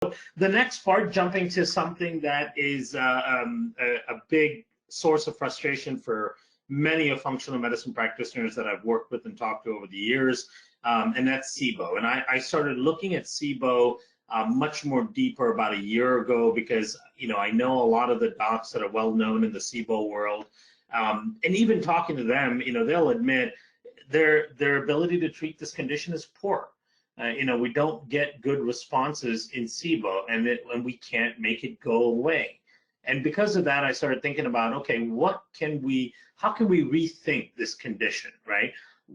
The next part, jumping to something that is a big source of frustration for many of functional medicine practitioners that I've worked with and talked to over the years, and that's SIBO. And I started looking at SIBO much more deeper about a year ago because, I know a lot of the docs that are well known in the SIBO world, and even talking to them, they'll admit their ability to treat this condition is poor. We don't get good responses in SIBO, and we can't make it go away. And because of that, I started thinking about, okay, how can we rethink this condition, right?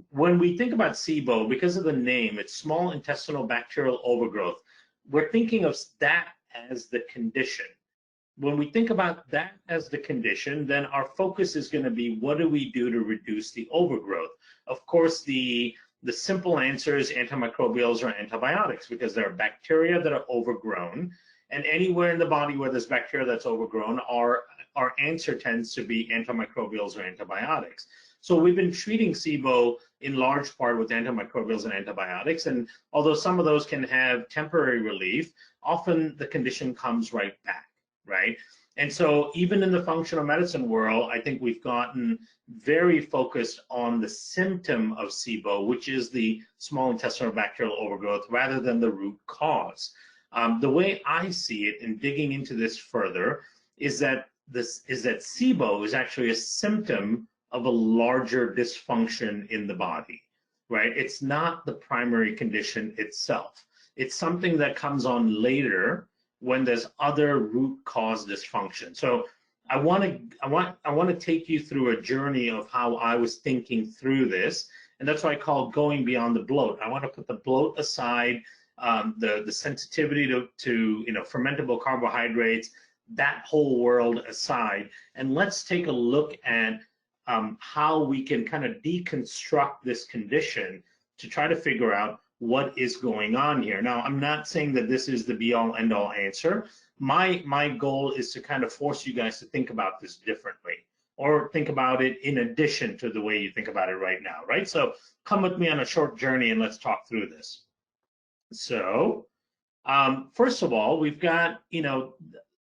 When we think about SIBO, because of the name, it's small intestinal bacterial overgrowth, we're thinking of that as the condition. When we think about that as the condition, then our focus is going to be, what do we do to reduce the overgrowth? Of course, the simple answer is antimicrobials or antibiotics, because there are bacteria that are overgrown, and anywhere in the body where there's bacteria that's overgrown, our answer tends to be antimicrobials or antibiotics. So we've been treating SIBO in large part with antimicrobials and antibiotics, and although some of those can have temporary relief, often the condition comes right back, right? And so even in the functional medicine world, I think we've gotten very focused on the symptom of SIBO, which is the small intestinal bacterial overgrowth, rather than the root cause. The way I see it, in digging into this further, is that SIBO is actually a symptom of a larger dysfunction in the body, right? It's not the primary condition itself. It's something that comes on later when there's other root cause dysfunction. So I want to take you through a journey of how I was thinking through this, and that's why I call going beyond the bloat. I want to put the bloat aside, the sensitivity to fermentable carbohydrates, that whole world aside, and let's take a look at how we can kind of deconstruct this condition to try to figure out what is going on here. Now, I'm not saying that this is the be-all, end-all answer. My goal is to kind of force you guys to think about this differently, or think about it in addition to the way you think about it right now, right? So come with me on a short journey and let's talk through this. So first of all, we've got,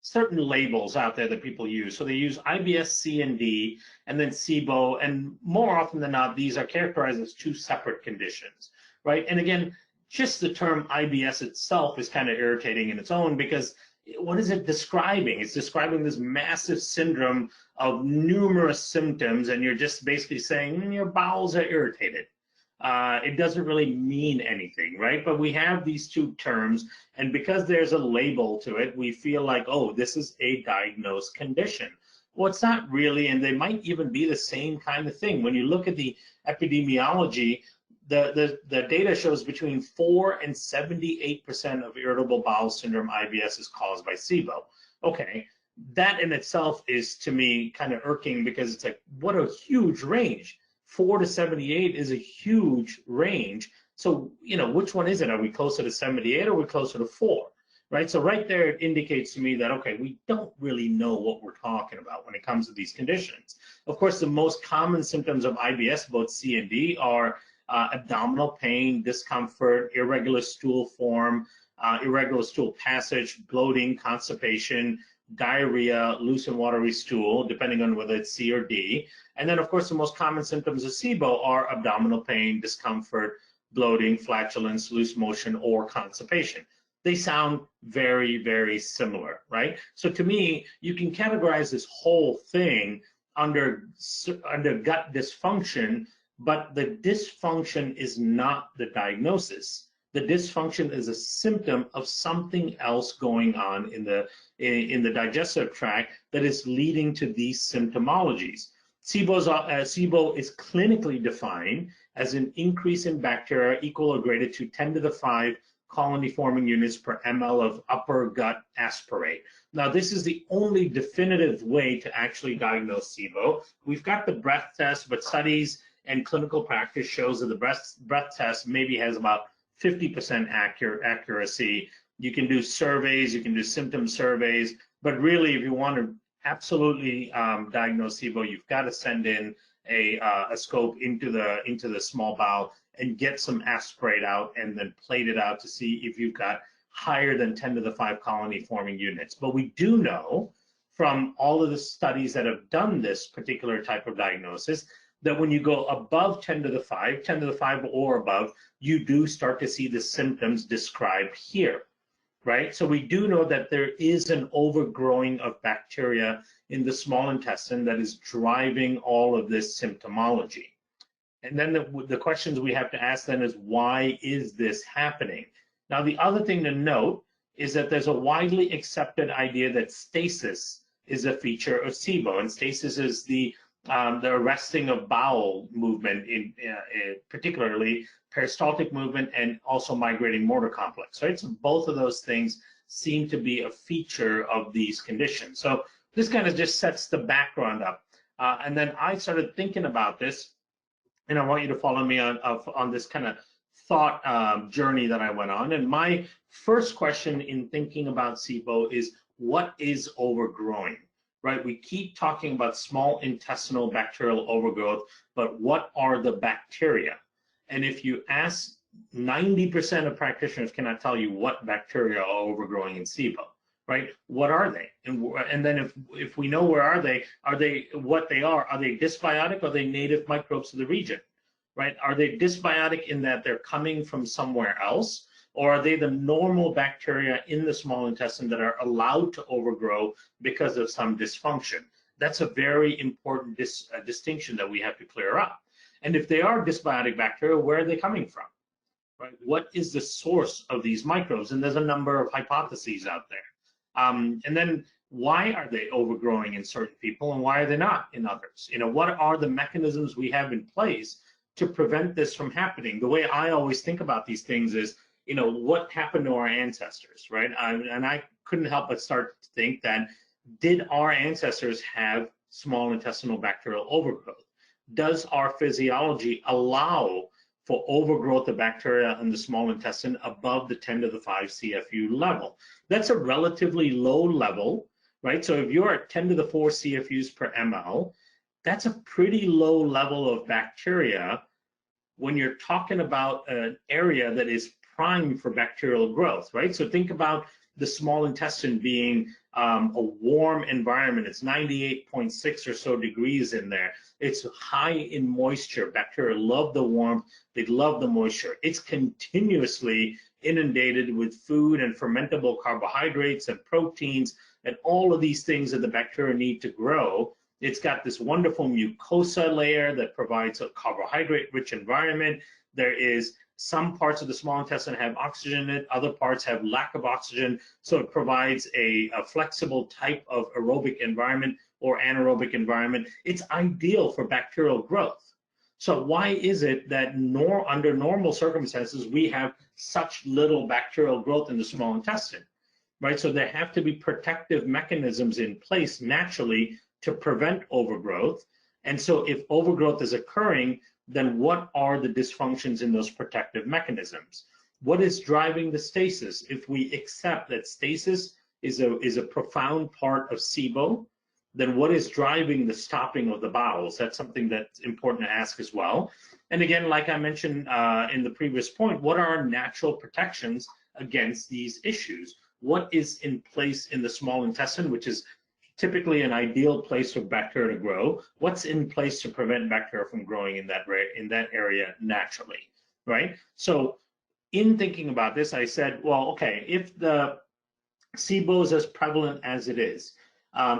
certain labels out there that people use. So they use IBS C and D, and then SIBO, and more often than not, these are characterized as two separate conditions, right? And again, just the term IBS itself is kind of irritating in its own, because what is it describing? It's describing this massive syndrome of numerous symptoms, and you're just basically saying your bowels are irritated. It doesn't really mean anything, right? But we have these two terms, and because there's a label to it, we feel like, oh, this is a diagnosed condition. Well, it's not really, and they might even be the same kind of thing. When you look at the epidemiology, the data shows between 4 and 78% of irritable bowel syndrome, IBS, is caused by SIBO. Okay, that in itself is, to me, kind of irking, because it's like, what a huge range. 4 to 78 is a huge range. So, which one is it? Are we closer to 78 or are we closer to 4? Right? So right there, it indicates to me that, okay, we don't really know what we're talking about when it comes to these conditions. Of course, the most common symptoms of IBS, both C and D, are abdominal pain, discomfort, irregular stool form, irregular stool passage, bloating, constipation, diarrhea, loose and watery stool, depending on whether it's C or D. And then, of course, the most common symptoms of SIBO are abdominal pain, discomfort, bloating, flatulence, loose motion, or constipation. They sound very, very similar, right? So to me, you can categorize this whole thing under gut dysfunction, but the dysfunction is not the diagnosis. The dysfunction is a symptom of something else going on in the digestive tract that is leading to these symptomologies. SIBO is clinically defined as an increase in bacteria equal or greater to 10 to the 5 colony-forming units per ml of upper gut aspirate. Now, this is the only definitive way to actually diagnose SIBO. We've got the breath test, but studies and clinical practice shows that the breath test maybe has about 50% accuracy. You can do surveys, you can do symptom surveys, but really, if you want to absolutely diagnose SIBO, you've got to send in a scope into the small bowel and get some aspirate out and then plate it out to see if you've got higher than 10 to the 5 colony forming units. But we do know from all of the studies that have done this particular type of diagnosis that when you go above 10 to the 5, 10 to the 5 or above, you do start to see the symptoms described here, right? So we do know that there is an overgrowing of bacteria in the small intestine that is driving all of this symptomology. And then the questions we have to ask then is, why is this happening? Now, the other thing to note is that there's a widely accepted idea that stasis is a feature of SIBO, and stasis is the arresting of bowel movement, in particularly peristaltic movement and also migrating motor complex, right? So both of those things seem to be a feature of these conditions. So this kind of just sets the background up. And then I started thinking about this, and I want you to follow me on this kind of thought journey that I went on. And my first question in thinking about SIBO is, what is overgrowing? Right, we keep talking about small intestinal bacterial overgrowth, but what are the bacteria? And if you ask 90% of practitioners cannot tell you what bacteria are overgrowing in SIBO, right? What are they? And then if we know where are they what they are they dysbiotic? Are they native microbes to the region, right? Are they dysbiotic in that they're coming from somewhere else? Or are they the normal bacteria in the small intestine that are allowed to overgrow because of some dysfunction? That's a very important distinction that we have to clear up. And if they are dysbiotic bacteria, where are they coming from? Right? What is the source of these microbes? And there's a number of hypotheses out there. And then why are they overgrowing in certain people and why are they not in others? You know, what are the mechanisms we have in place to prevent this from happening? The way I always think about these things is, you know, what happened to our ancestors, right? And I couldn't help but start to think that, did our ancestors have small intestinal bacterial overgrowth? Does our physiology allow for overgrowth of bacteria in the small intestine above the 10 to the 5 CFU level? That's a relatively low level, right? So if you're at 10 to the 4 CFUs per ml, that's a pretty low level of bacteria when you're talking about an area that is prime for bacterial growth, right? So think about the small intestine being a warm environment. It's 98.6 or so degrees in there. It's high in moisture. Bacteria love the warmth. They love the moisture. It's continuously inundated with food and fermentable carbohydrates and proteins and all of these things that the bacteria need to grow. It's got this wonderful mucosa layer that provides a carbohydrate-rich environment. There is some parts of the small intestine have oxygen in it, other parts have lack of oxygen, so it provides a flexible type of aerobic environment or anaerobic environment. It's ideal for bacterial growth. So why is it that under normal circumstances we have such little bacterial growth in the small intestine, right? So there have to be protective mechanisms in place naturally to prevent overgrowth. And so if overgrowth is occurring, then what are the dysfunctions in those protective mechanisms? What is driving the stasis? If we accept that stasis is a profound part of SIBO, then what is driving the stopping of the bowels? That's something that's important to ask as well. And again, like I mentioned in the previous point, what are our natural protections against these issues? What is in place in the small intestine, which is typically an ideal place for bacteria to grow? What's in place to prevent bacteria from growing in that area naturally, right? So in thinking about this, I said, well, okay, if the SIBO is as prevalent as it is,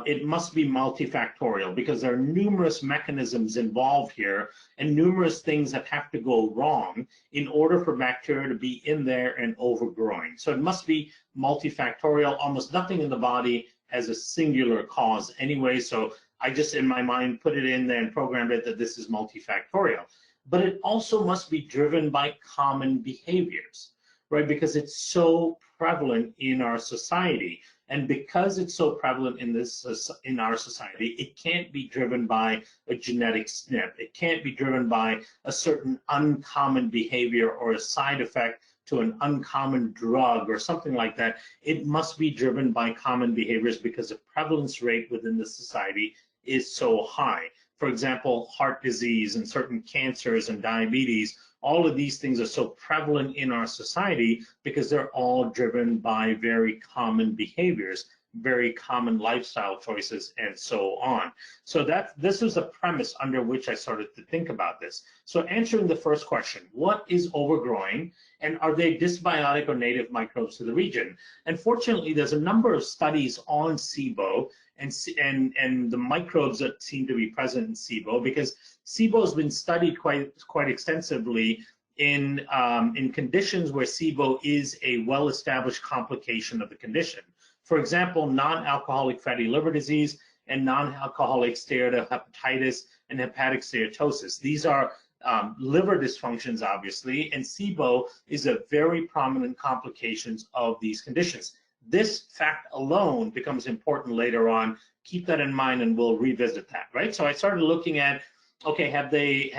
it must be multifactorial because there are numerous mechanisms involved here and numerous things that have to go wrong in order for bacteria to be in there and overgrowing. So it must be multifactorial. Almost nothing in the body has a singular cause anyway, so I just in my mind put it in there and programmed it that this is multifactorial. But it also must be driven by common behaviors, right? Because it's so prevalent in our society. And because it's so prevalent in our society, it can't be driven by a genetic SNP. It can't be driven by a certain uncommon behavior or a side effect to an uncommon drug or something like that. It must be driven by common behaviors because the prevalence rate within the society is so high. For example, heart disease and certain cancers and diabetes All of these things are so prevalent in our society because they're all driven by very common behaviors, very common lifestyle choices, and so on. So this was the premise under which I started to think about this. So answering the first question, what is overgrowing, and are they dysbiotic or native microbes to the region? And fortunately, there's a number of studies on SIBO and the microbes that seem to be present in SIBO, because SIBO has been studied quite extensively in conditions where SIBO is a well-established complication of the condition. For example, non-alcoholic fatty liver disease and non-alcoholic steatohepatitis and hepatic steatosis. These are liver dysfunctions, obviously, and SIBO is a very prominent complications of these conditions. This fact alone becomes important later on. Keep that in mind, and we'll revisit that, right? So I started looking at, okay, have they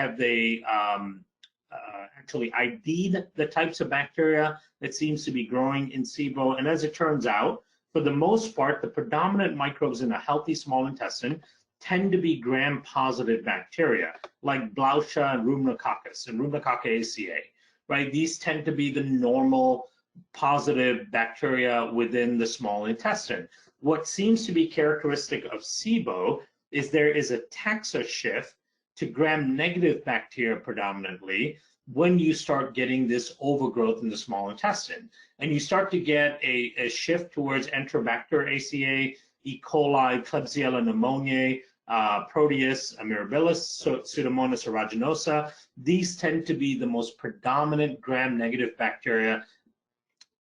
actually ID'd the types of bacteria that seems to be growing in SIBO? And as it turns out, for the most part, the predominant microbes in a healthy small intestine tend to be gram-positive bacteria, like Blautia and Rhumnococcus and Rhumnococcaceae, right? These tend to be the normal positive bacteria within the small intestine. What seems to be characteristic of SIBO is there is a taxa shift to gram-negative bacteria predominantly when you start getting this overgrowth in the small intestine. And you start to get a shift towards Enterobacter ACA, E. coli, Klebsiella pneumoniae, Proteus, Mirabilis, Pseudomonas aeruginosa. These tend to be the most predominant gram-negative bacteria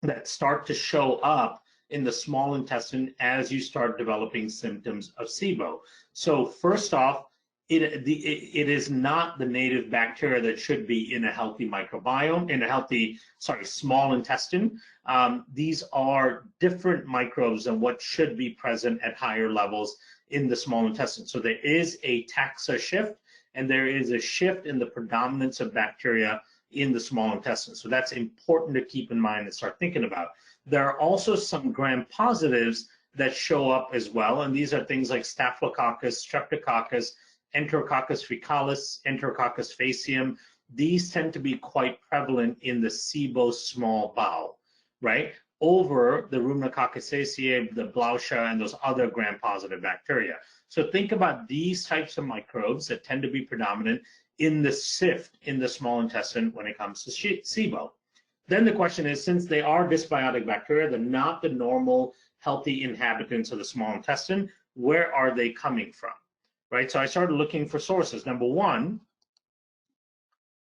that start to show up in the small intestine as you start developing symptoms of SIBO. So first off, it is not the native bacteria that should be in a healthy microbiome, in a healthy, small intestine. These are different microbes than what should be present at higher levels in the small intestine. So there is a taxa shift, and there is a shift in the predominance of bacteria in the small intestine. So that's important to keep in mind and start thinking about. There are also some gram-positives that show up as well, and these are things like Staphylococcus, Streptococcus, Enterococcus faecalis, Enterococcus faecium. These tend to be quite prevalent in the SIBO small bowel, right? Over the Rhumnococcaceae, the Blautia, and those other gram-positive bacteria. So think about these types of microbes that tend to be predominant in the sift in the small intestine when it comes to SIBO. Then the question is, since they are dysbiotic bacteria, they're not the normal healthy inhabitants of the small intestine, where are they coming from? Right, so I started looking for sources. Number one,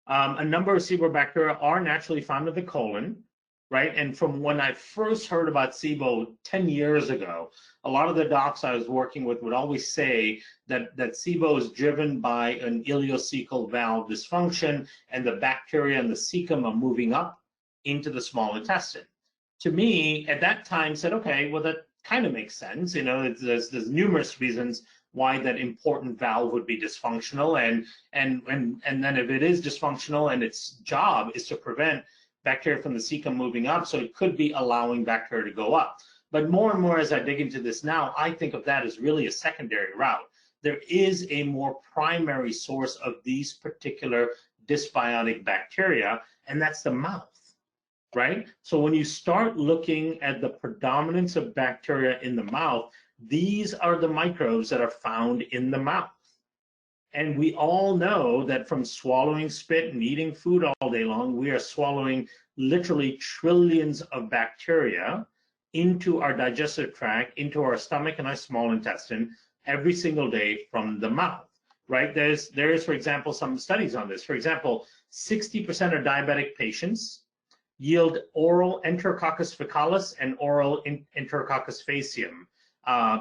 a number of SIBO bacteria are naturally found in the colon, right? And from when I first heard about SIBO 10 years ago, a lot of the docs I was working with would always say that SIBO is driven by an ileocecal valve dysfunction, and the bacteria and the cecum are moving up into the small intestine. To me, at that time, said, okay, well, that kind of makes sense. You know, there's numerous reasons why that important valve would be dysfunctional, and then if it is dysfunctional and its job is to prevent bacteria from the cecum moving up, so it could be allowing bacteria to go up. But more and more as I dig into this now, I think of that as really a secondary route. There is a more primary source of these particular dysbiotic bacteria, and that's the mouth, right? So when you start looking at the predominance of bacteria in the mouth, these are the microbes that are found in the mouth. And we all know that from swallowing spit and eating food all day long, we are swallowing literally trillions of bacteria into our digestive tract, into our stomach and our small intestine every single day from the mouth, right? There is, for example, some studies on this. For example, 60% of diabetic patients yield oral Enterococcus faecalis and oral Enterococcus faecium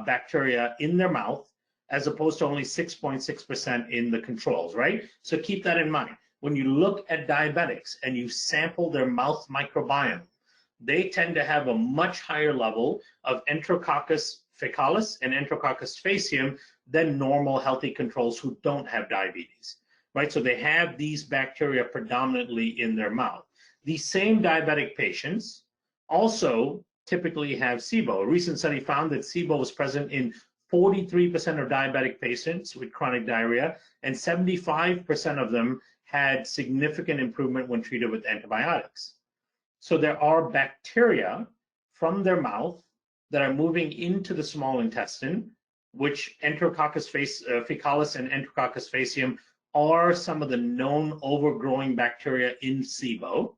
bacteria in their mouth, as opposed to only 6.6% in the controls, right? So keep that in mind. When you look at diabetics and you sample their mouth microbiome, they tend to have a much higher level of Enterococcus faecalis and Enterococcus faecium than normal healthy controls who don't have diabetes, right? So they have these bacteria predominantly in their mouth. These same diabetic patients also typically have SIBO. A recent study found that SIBO was present in 43% of diabetic patients with chronic diarrhea, and 75% of them had significant improvement when treated with antibiotics. So there are bacteria from their mouth that are moving into the small intestine, which Enterococcus faecalis and Enterococcus faecium are some of the known overgrowing bacteria in SIBO.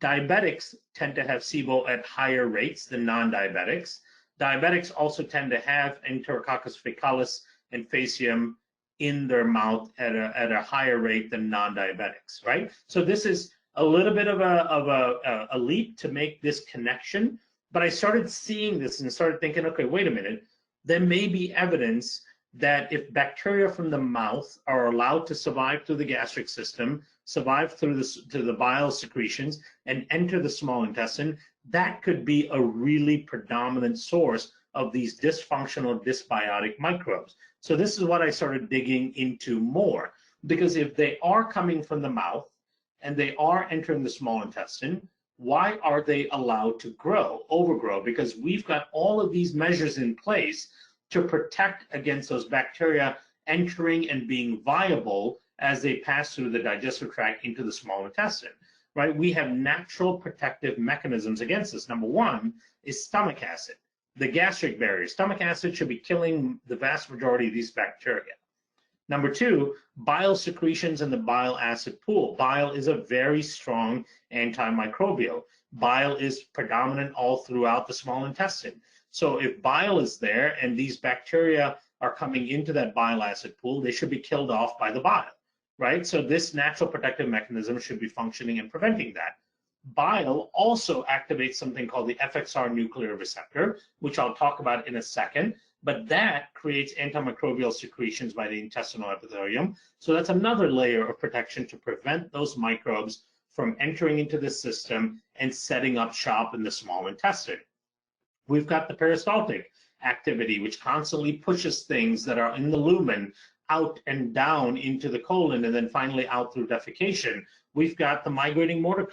Diabetics tend to have SIBO at higher rates than non-diabetics. Diabetics also tend to have Enterococcus faecalis and faecium in their mouth at a higher rate than non-diabetics, right? So this is a little bit of a leap to make this connection, but I started seeing this and started thinking, okay, wait a minute, there may be evidence that if bacteria from the mouth are allowed to survive through the gastric system, survive through the bile secretions, and enter the small intestine, that could be a really predominant source of these dysfunctional dysbiotic microbes. So this is what I started digging into more, because if they are coming from the mouth and they are entering the small intestine, why are they allowed to grow, overgrow? Because we've got all of these measures in place to protect against those bacteria entering and being viable as they pass through the digestive tract into the small intestine, right? We have natural protective mechanisms against this. Number one is stomach acid, the gastric barrier. Stomach acid should be killing the vast majority of these bacteria. Number two, bile secretions in the bile acid pool. Bile is a very strong antimicrobial. Bile is predominant all throughout the small intestine. So if bile is there and these bacteria are coming into that bile acid pool, they should be killed off by the bile, right? So this natural protective mechanism should be functioning and preventing that. Bile also activates something called the FXR nuclear receptor, which I'll talk about in a second, but that creates antimicrobial secretions by the intestinal epithelium. So that's another layer of protection to prevent those microbes from entering into the system and setting up shop in the small intestine. We've got the peristaltic activity, which constantly pushes things that are in the lumen out and down into the colon and then finally out through defecation. We've got the migrating motor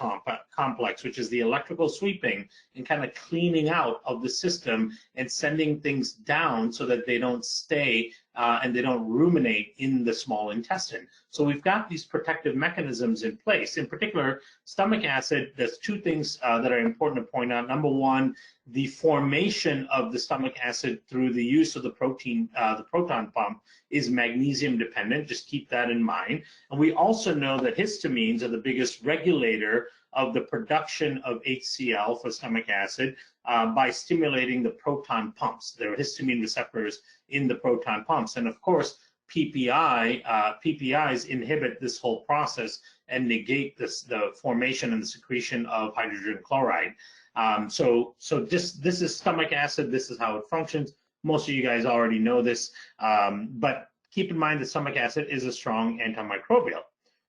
complex, which is the electrical sweeping and kind of cleaning out of the system and sending things down so that they don't stay and they don't ruminate in the small intestine. So we've got these protective mechanisms in place. In particular, stomach acid, there's two things that are important to point out. Number one, the formation of the stomach acid through the use of the proton pump is magnesium dependent. Just keep that in mind. And we also know that histamines are the biggest regulator of the production of HCl for stomach acid by stimulating the proton pumps. There are histamine receptors in the proton pumps. And of course, PPIs inhibit this whole process and negate the formation and the secretion of hydrogen chloride. So this is stomach acid. This is how it functions. Most of you guys already know this, but keep in mind that stomach acid is a strong antimicrobial,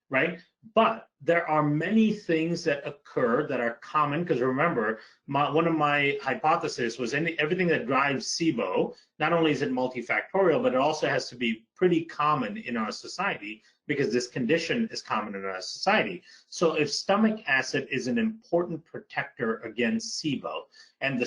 right? But there are many things that occur that are common, because remember, one of my hypotheses was everything that drives SIBO, not only is it multifactorial, but it also has to be pretty common in our society, because this condition is common in our society. So if stomach acid is an important protector against SIBO and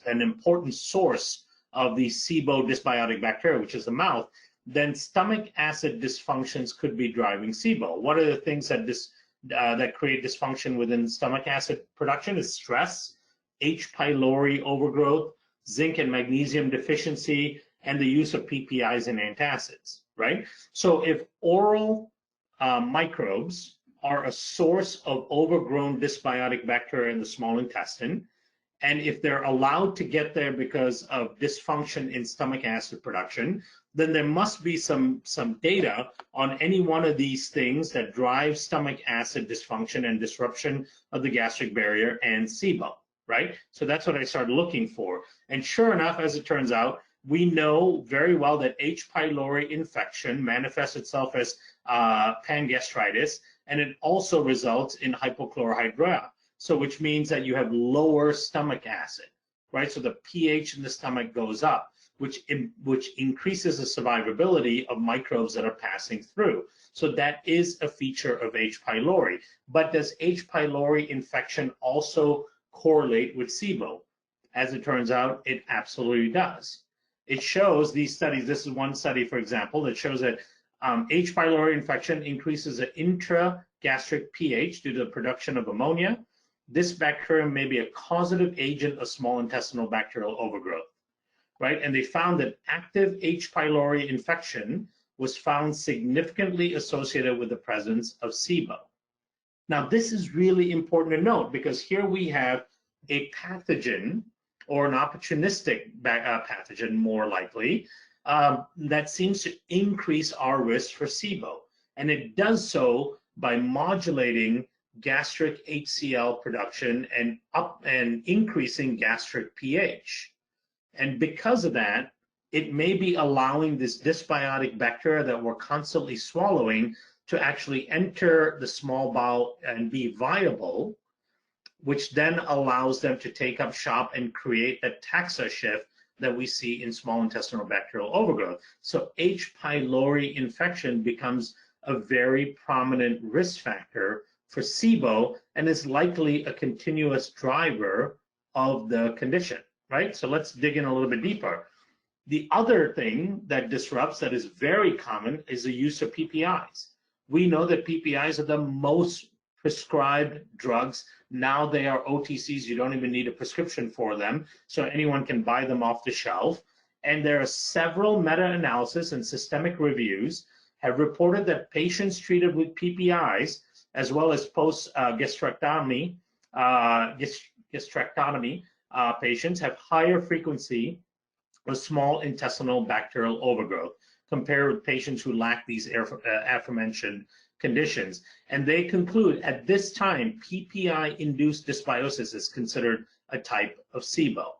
an important source of the SIBO dysbiotic bacteria, which is the mouth, then stomach acid dysfunctions could be driving SIBO. What are the things that create dysfunction within stomach acid production? Is stress, H. pylori overgrowth, zinc and magnesium deficiency, and the use of PPIs and antacids, right? So if oral microbes are a source of overgrown dysbiotic bacteria in the small intestine, and if they're allowed to get there because of dysfunction in stomach acid production, then there must be some data on any one of these things that drive stomach acid dysfunction and disruption of the gastric barrier and SIBO, right? So that's what I started looking for. And sure enough, as it turns out, we know very well that H. pylori infection manifests itself as pangastritis, and it also results in hypochlorhydria. So which means that you have lower stomach acid, right? So the pH in the stomach goes up, which increases the survivability of microbes that are passing through. So that is a feature of H. pylori. But does H. pylori infection also correlate with SIBO? As it turns out, it absolutely does. It shows these studies, this is one study, for example, that shows that H. pylori infection increases the intragastric pH due to the production of ammonia. This bacterium may be a causative agent of small intestinal bacterial overgrowth, right? And they found that active H. pylori infection was found significantly associated with the presence of SIBO. Now, this is really important to note because here we have a pathogen or an opportunistic pathogen, more likely, that seems to increase our risk for SIBO. And it does so by modulating gastric HCl production and increasing gastric pH. And because of that, it may be allowing this dysbiotic bacteria that we're constantly swallowing to actually enter the small bowel and be viable, which then allows them to take up shop and create that taxa shift that we see in small intestinal bacterial overgrowth. So H. pylori infection becomes a very prominent risk factor for SIBO and is likely a continuous driver of the condition, right? So let's dig in a little bit deeper. The other thing that disrupts that is very common is the use of PPIs. We know that PPIs are the most prescribed drugs. Now they are OTCs. You don't even need a prescription for them, so anyone can buy them off the shelf. And there are several meta-analysis and systemic reviews have reported that patients treated with PPIs, as well as post-gastrectomy patients, have higher frequency of small intestinal bacterial overgrowth compared with patients who lack these aforementioned conditions. And they conclude at this time, PPI-induced dysbiosis is considered a type of SIBO.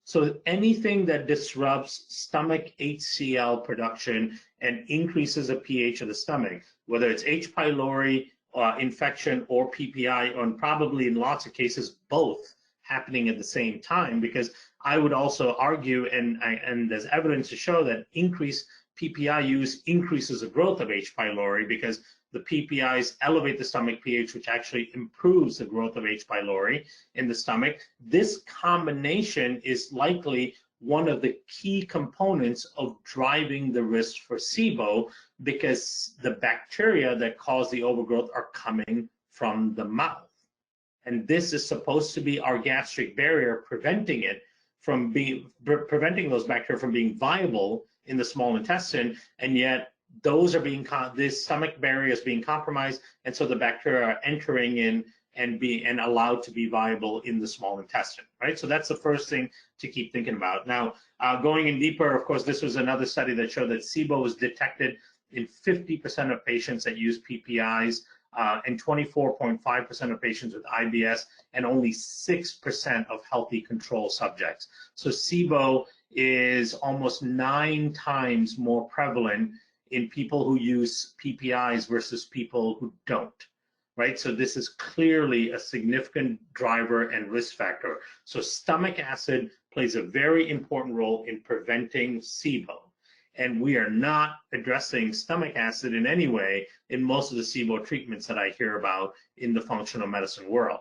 So anything that disrupts stomach HCl production and increases the pH of the stomach, whether it's H. pylori infection or PPI, and probably in lots of cases both happening at the same time, because I would also argue, and there's evidence to show that increased PPI use increases the growth of H. pylori because the PPIs elevate the stomach pH, which actually improves the growth of H. pylori in the stomach. This combination is likely one of the key components of driving the risk for SIBO because the bacteria that cause the overgrowth are coming from the mouth. And this is supposed to be our gastric barrier, preventing those bacteria from being viable in the small intestine, and yet those are being, this stomach barrier is being compromised, and so the bacteria are entering in and allowed to be viable in the small intestine, right? So that's the first thing to keep thinking about. Now, going in deeper, of course, this was another study that showed that SIBO was detected in 50% of patients that use PPIs, and 24.5% of patients with IBS, and only 6% of healthy control subjects. So SIBO is almost 9 times more prevalent in people who use PPIs versus people who don't, right? So this is clearly a significant driver and risk factor. So stomach acid plays a very important role in preventing SIBO. And we are not addressing stomach acid in any way in most of the SIBO treatments that I hear about in the functional medicine world.